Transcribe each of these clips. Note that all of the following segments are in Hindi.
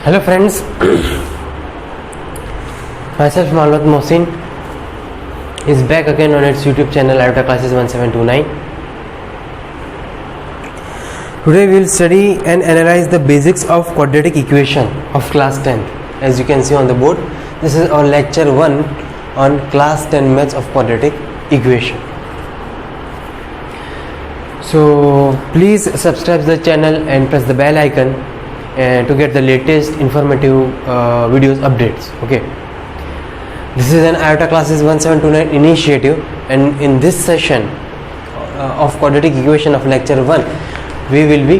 Hello friends, myself Malwat Mohsin is back again on its YouTube channel Iota Classes 1729. Today we will study and analyze the basics of quadratic equation of class 10. As you can see on the board, this is our lecture 1 on class 10 maths of quadratic equation. So please subscribe to the channel and press the bell icon to get the latest informative videos updates. Okay, this is an Iota Classes 1729 initiative, and in this session of quadratic equation of lecture 1 we will be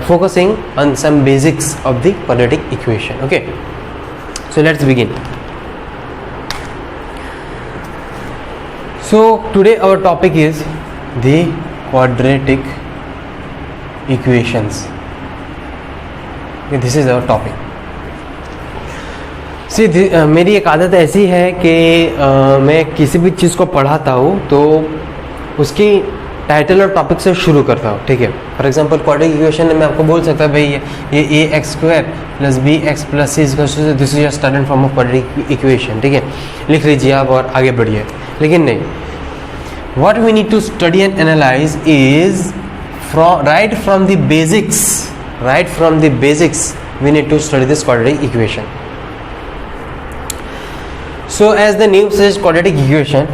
focusing on some basics of the quadratic equation. Okay, so let's begin. So today our topic is the quadratic equations. This is our topic. See मेरी एक आदत ऐसी है कि मैं किसी भी चीज़ को पढ़ाता हूँ तो उसकी टाइटल और टॉपिक से शुरू करता हूँ. ठीक है, फॉर एग्जांपल क्वाड्रेटिक इक्वेशन में मैं आपको बोल सकता भाई ये a x square plus b x plus c this is your standard form of quadratic equation. ठीक है, लिख लीजिए आप और आगे बढ़िए. लेकिन नहीं, what we need to study and analyse is right from the basics we need to study this quadratic equation. So as the name says, quadratic equation,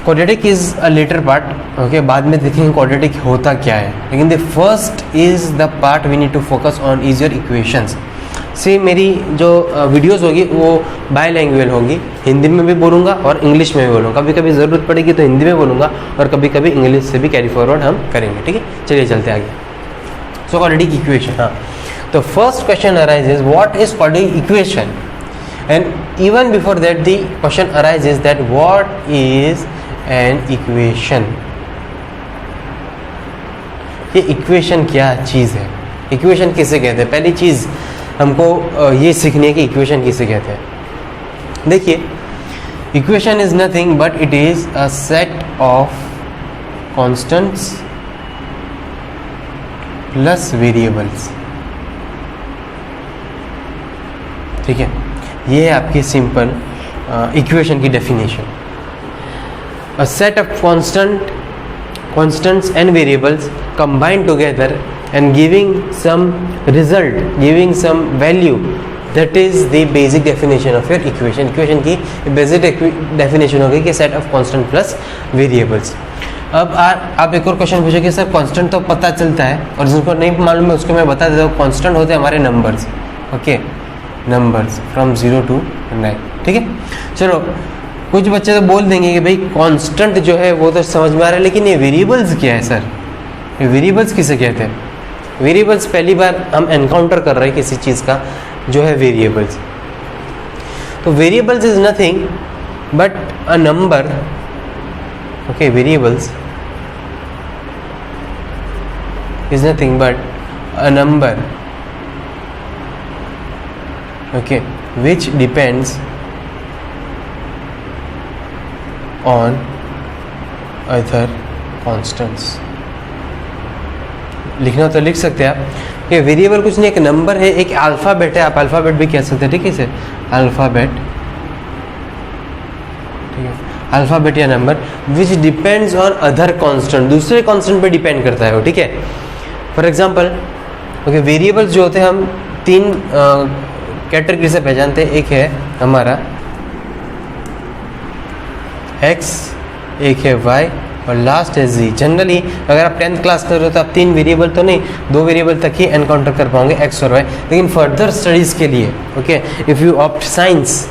quadratic is a later part. Okay, बाद में देखेंगे quadratic होता क्या है, लेकिन the first is the part we need to focus on is your equations. See, मेरी जो वीडियोस होगी वो बायलैंग्वेज होगी, हिंदी में भी बोलूँगा और इंग्लिश में भी बोलूँगा. कभी कभी ज़रूरत पड़ेगी तो हिंदी में बोलूँगा और कभी कभी इंग्लिश से भी कैरी फॉरवर्ड हम करेंगे. ठीक है, चलिए चलते आगे. सो क्वाड्रेटिक इक्वेशन, हाँ, तो first question arises what is quadratic equation, and even before that the question arises that what is an equation. ये इक्वेशन क्या चीज़ है, इक्वेशन किसे कहते हैं. पहली चीज़ हमको ये सीखनी है कि इक्वेशन किसे कहते हैं. देखिए, equation is nothing but it is a set of constants plus variables. ठीक है, ये है आपकी सिंपल इक्वेशन की definition. A set of constants and variables combined together and giving some result, giving some value, that is the basic definition of your equation. equation की basic definition होगी कि set of constant plus variables. अब आप एक और क्वेश्चन पूछोगे सर कांस्टेंट तो पता चलता है और जिनको नहीं मालूम है उसको मैं बता देता हूँ. कांस्टेंट होते हैं हमारे numbers. Okay, numbers from 0 to 9. ठीक है, चलो कुछ बच्चे तो बोल देंगे कि भाई कांस्टेंट जो है वो तो समझ में आ रहा है, लेकिन ये वेरिएबल्स क्या है सर, ये वेरिएबल्स किसे कहते हैं. वेरिएबल्स पहली बार हम एनकाउंटर कर रहे हैं किसी चीज़ का जो है वेरिएबल्स. तो variables is nothing but a number. Okay, variables is nothing but a number, okay, which depends on other constants. लिखना तो लिख सकते हैं आप कि वेरिएबल कुछ नहीं, एक नंबर है, एक अल्फ़ाबेट है, आप अल्फ़ाबेट भी कह सकते हैं. ठीक है, इसे अल्फ़ाबेट. ठीक है, अल्फ़ाबेट या number which depends on other constant, दूसरे कांस्टेंट पे डिपेंड करता है वो. ठीक है, फॉर एग्जांपल ओके, वेरिएबल्स जो होते हैं हम 3 कैटेगरी से पहचानते हैं. एक है हमारा x, एक है y और लास्ट है z. जनरली अगर आप 10th क्लास कर रहे हो तो आप 3 वेरिएबल तो नहीं, 2 वेरिएबल तक ही एनकाउंटर कर पाओगे, x और y. लेकिन फर्दर स्टडीज़ के लिए okay, if you opt science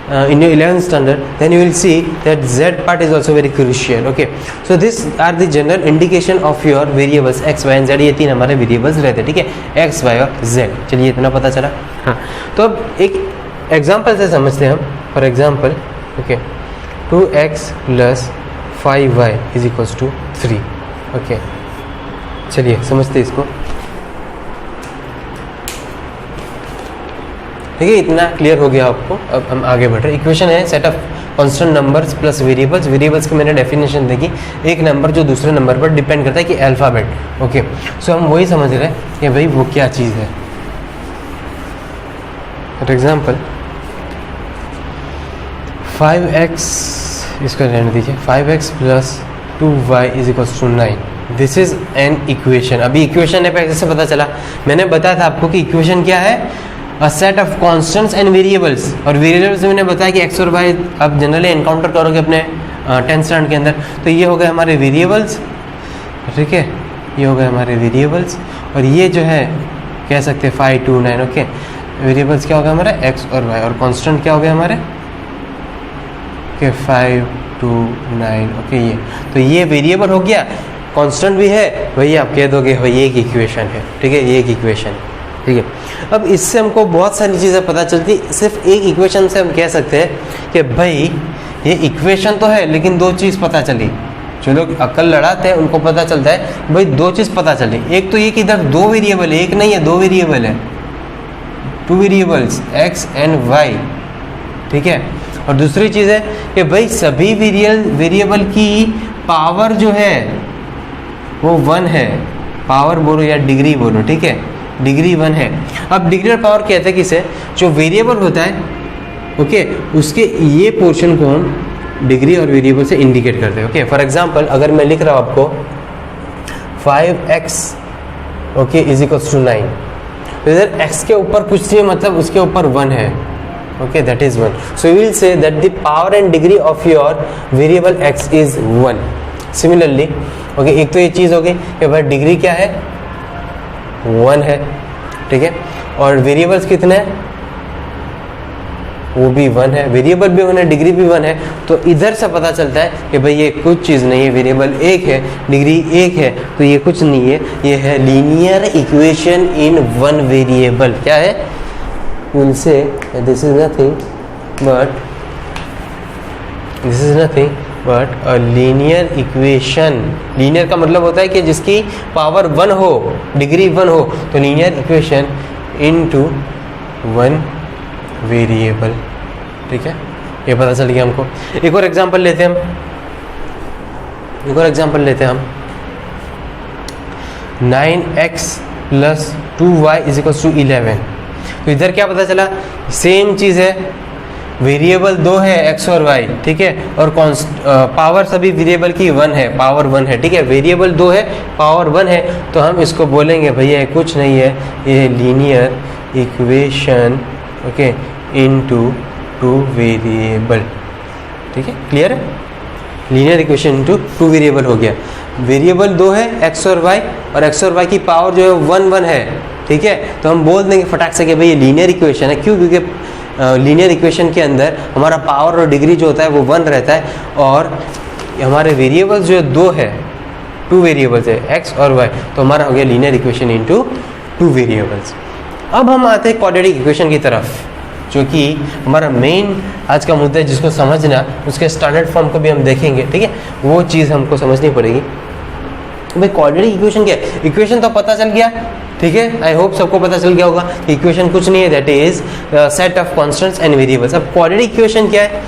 in your 11th standard, then you will see that z part is also very crucial. Okay, so these are the general indication of your variables x, y and z. ये 3 हमारे वेरिएबल्स रहते हैं. ठीक है, x, y और z. चलिए इतना पता चला. हाँ, तो अब एक एग्जांपल से समझते हैं हम. For example okay, 2x plus 5y is equals to 3. Okay, चलिए समझते इसको. ठीक है, इतना क्लियर हो गया आपको. अब हम आगे बढ़ रहे. इक्वेशन है set of constant numbers plus variables. Variables की मैंने डेफिनेशन देखी, एक नंबर जो दूसरे नंबर पर डिपेंड करता है कि अल्फ़ाबेट. ओके, सो हम वही समझ रहे हैं कि भाई वो क्या चीज़ है. फॉर एग्जाम्पल 5x, इसको रहने दीजिए, 5x plus 2y is equals to 9, this is an equation. अभी इक्वेशन है कैसे पता चला, मैंने बताया था आपको कि इक्वेशन क्या है, a set of constants and variables, और वेरिएबल्स मैंने बताया कि x और y आप जनरली एनकाउंटर करोगे अपने 10th स्टैंडर्ड के अंदर, तो ये हो गए हमारे वेरिएबल्स, ठीक है, ये हो गए हमारे वेरिएबल्स, और ये जो है कह सकते हैं 5 2 9, ओके, वेरिएबल्स क्या हो गया हमारा x और y, और कांस्टेंट क्या हो गया हमारे, ओके 5 2 9, ओके, ये तो ये वेरिएबल हो गया, कांस्टेंट भी है, वही आप कह दोगे भाई ये एक इक्वेशन है, ठीक है, ये एक इक्वेशन है, ठीक है। अब इससे हमको बहुत सारी चीज़ें पता चलती, सिर्फ एक इक्वेशन से हम कह सकते हैं कि भाई ये इक्वेशन तो है लेकिन दो चीज़ पता चली, जो लोग अक्ल लड़ाते हैं उनको पता चलता है भाई दो चीज़ पता चली, एक तो ये कि इधर दो वेरिएबल है, एक नहीं है, दो वेरिएबल है, 2 वेरिएबल्स x एंड y, ठीक है, और दूसरी चीज़ है कि भाई सभी वेरिएबल की पावर जो है वो 1 है, पावर बोलो या डिग्री बोलो, ठीक है, डिग्री 1 है। अब डिग्री और पावर कहते हैं किसे, जो वेरिएबल होता है, ओके, उसके ये पोर्शन को हम डिग्री और वेरिएबल से इंडिकेट करते हैं, ओके। फॉर एग्जांपल अगर मैं लिख रहा हूँ आपको 5x, okay, is equals to 9, तो इधर x के ऊपर कुछ नहीं है, मतलब उसके ऊपर 1 है, okay, that is 1, so we will say that the power and degree of your variable x is 1। Similarly, okay, एक तो ये चीज़ हो गई कि भाई डिग्री क्या है, 1 है, ठीक है, और वेरिएबल्स कितने हैं, वो भी 1 है, वेरिएबल भी 1 है, डिग्री भी 1 है, तो इधर से पता चलता है कि भाई ये कुछ चीज़ नहीं है, वेरिएबल 1 है, डिग्री 1 है, तो ये कुछ नहीं है, ये है लीनियर इक्वेशन इन 1 वेरिएबल। क्या है, will say this is nothing but a linear equation. Linear का मतलब होता है कि जिसकी पावर 1 हो, डिग्री 1 हो, तो लीनियर इक्वेशन इनटू 1 वेरिएबल, ठीक है, ये पता चल गया हमको। एक और एग्जांपल लेते हैं हम, 9x plus 2y is equal to 11, तो इधर क्या पता चला, सेम चीज़ है, वेरिएबल 2 है x और y, ठीक है, और पावर सभी वेरिएबल की 1 है, पावर 1 है, ठीक है, वेरिएबल 2 है, पावर 1 है, तो हम इसको बोलेंगे भैया कुछ नहीं है, ये linear equation, okay, into 2 variable, ठीक है, क्लियर है, लीनियर इक्वेशन इनटू 2 वेरिएबल हो गया। वेरिएबल 2 है x और y, और x और y की पावर जो है 1 है, ठीक है, तो हम बोल देंगे फटाक से कि भाई ये लीनियर इक्वेशन है, क्यों, क्योंकि लीनियर इक्वेशन के अंदर हमारा पावर और डिग्री जो होता है वो 1 रहता है, और हमारे वेरिएबल्स जो है 2 है, 2 वेरिएबल्स है x और y, तो हमारा हो गया लीनियर इक्वेशन इनटू 2 वेरिएबल्स। अब हम आते हैं क्वाड्रेटिक इक्वेशन की तरफ, जो कि हमारा मेन आज का मुद्दा है, जिसको समझना, उसके स्टैंडर्ड फॉर्म को भी हम देखेंगे, ठीक है, वो चीज़ हमको समझनी पड़ेगी। भाई क्वाड्रेटिक इक्वेशन क्या है, इक्वेशन तो पता चल गया, ठीक है, आई होप सबको पता चल गया होगा कि इक्वेशन कुछ नहीं है, that is set of constants and variables. अब क्वाड्रेटिक इक्वेशन क्या है,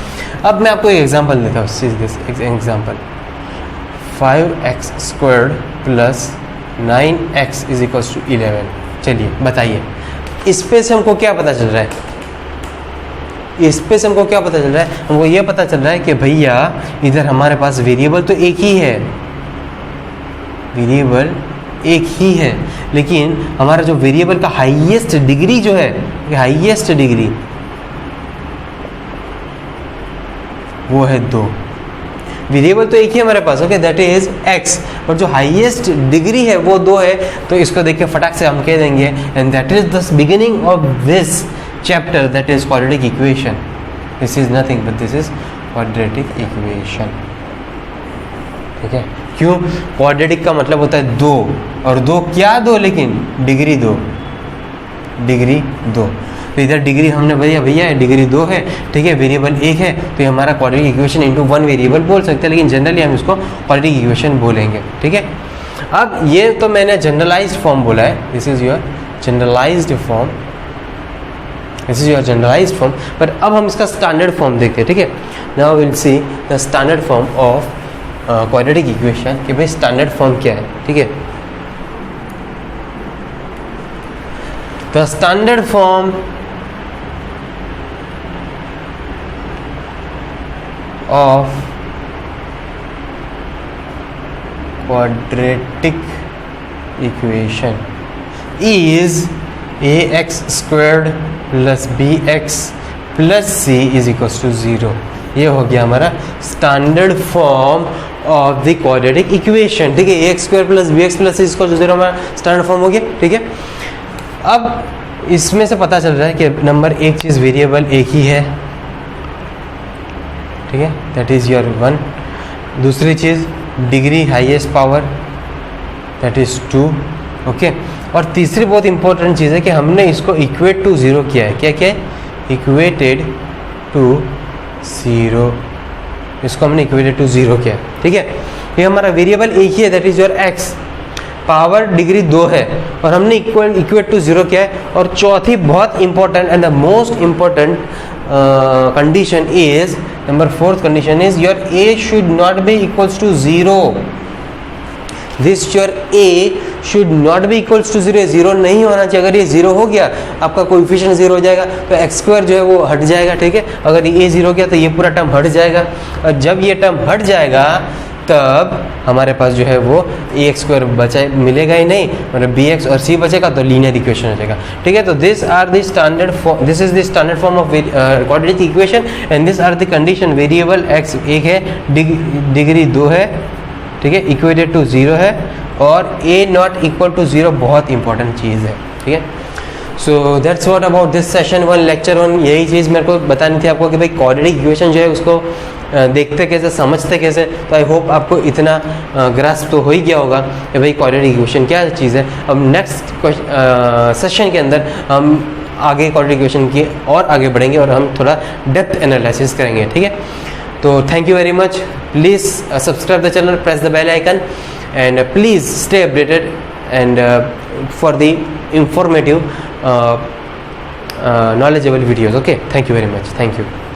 अब मैं आपको एक एग्जांपल देता हूँ, example 5x squared plus 9x is equal to 11, चलिए बताइए इस पे से हमको क्या पता चल रहा है, इस पे से हमको क्या पता चल रहा है, हमको ये पता चल रहा है कि भैया इधर हमारे पास वेरिएबल तो एक ही है, वेरिएबल एक ही है, लेकिन हमारा जो वेरिएबल का हाईएस्ट डिग्री जो है, हाईएस्ट डिग्री वो है 2, वेरिएबल तो एक ही हमारे पास, ओके, दैट इज x, और जो हाईएस्ट डिग्री है वो 2 है, तो इसको देख के फटाक से हम कह देंगे and that is the beginning of this chapter, that is quadratic equation, this is nothing but this is quadratic equation, ठीक है, क्यों, क्वाड्रेटिक का मतलब होता है 2, और 2 क्या 2, लेकिन डिग्री 2, डिग्री 2, तो इधर डिग्री हमने भैया डिग्री 2 है, ठीक है, वेरिएबल 1 है, तो ये हमारा क्वाड्रेटिक इक्वेशन इनटू 1 वेरिएबल बोल सकते हैं, लेकिन जनरली हम इसको क्वाड्रेटिक इक्वेशन बोलेंगे, ठीक है। अब ये तो मैंने जनरलाइज्ड फॉर्म बोला है, this is your generalized form, this is your generalized form, पर अब हम इसका स्टैंडर्ड फॉर्म देखते हैं, ठीक है। Now will see the standard form of quadratic equation, कि भाई स्टैंडर्ड फॉर्म क्या है, ठीक है। The standard form of quadratic equation is ax squared plus bx plus c is equals to 0. ये हो गया हमारा standard form of the quadratic equation. ठीक है, ax square plus bx plus c is equal to 0 हमारा स्टैंडर्ड फॉर्म हो गया. ठीक है, अब इसमें से पता चल रहा है कि नंबर एक चीज़ वेरिएबल एक ही है. ठीक है, दैट इज़ योर 1. दूसरी चीज़ degree highest power, that is 2. Okay, और तीसरी बहुत इंपॉर्टेंट चीज़ है कि हमने इसको इक्वेट टू 0 किया है. क्या क्या है? Equated to 0. इसको हमने इक्वेटेड टू 0 किया है. ठीक है, ये हमारा वेरिएबल एक ही है, that is your x. Power degree 2 है और हमने इक्वेट टू 0 किया है. और चौथी बहुत important and the most important condition is, number 4th condition is your a should not be equals to 0. This your a should not be equals to 0. 0 नहीं होना चाहिए. अगर ये 0 हो गया आपका कोएफिशिएंट 0 हो जाएगा तो x स्क्वायर जो है वो हट जाएगा. ठीक है, अगर ये 0 हो गया तो ये पूरा टर्म हट जाएगा. और जब ये टर्म हट जाएगा तब हमारे पास जो है वो ax स्क्वायर बचा मिलेगा ही नहीं, मतलब bx और c बचेगा तो लीनियर इक्वेशन हो जाएगा. ठीक है, तो this are the standard form, this is the standard form of quadratic equation and this are the condition. Variable x एक है, डिग्री 2 है. ठीक है, इक्वेटेड टू 0 है और a नॉट इक्वल टू 0 बहुत इंपॉर्टेंट चीज़ है. ठीक है, so that's what about this session 1 lecture 1. यही चीज़ मेरे को बतानी थी आपको कि भाई क्वाड्रेटिक इक्वेशन जो है उसको देखते कैसे, समझते कैसे. तो आई होप आपको इतना ग्रास्प तो हो ही गया होगा कि भाई क्वाड्रेटिक इक्वेशन क्या चीज़ है. अब नेक्स्ट सेशन के अंदर हम आगे क्वाड्रेटिक इक्वेशन की और आगे बढ़ेंगे और हम थोड़ा डेप्थ एनालिसिस करेंगे. ठीक है, तो thank you very much. Please subscribe the channel, press the bell icon and please stay updated and for the informative knowledgeable videos. Okay, thank you very much. Thank you.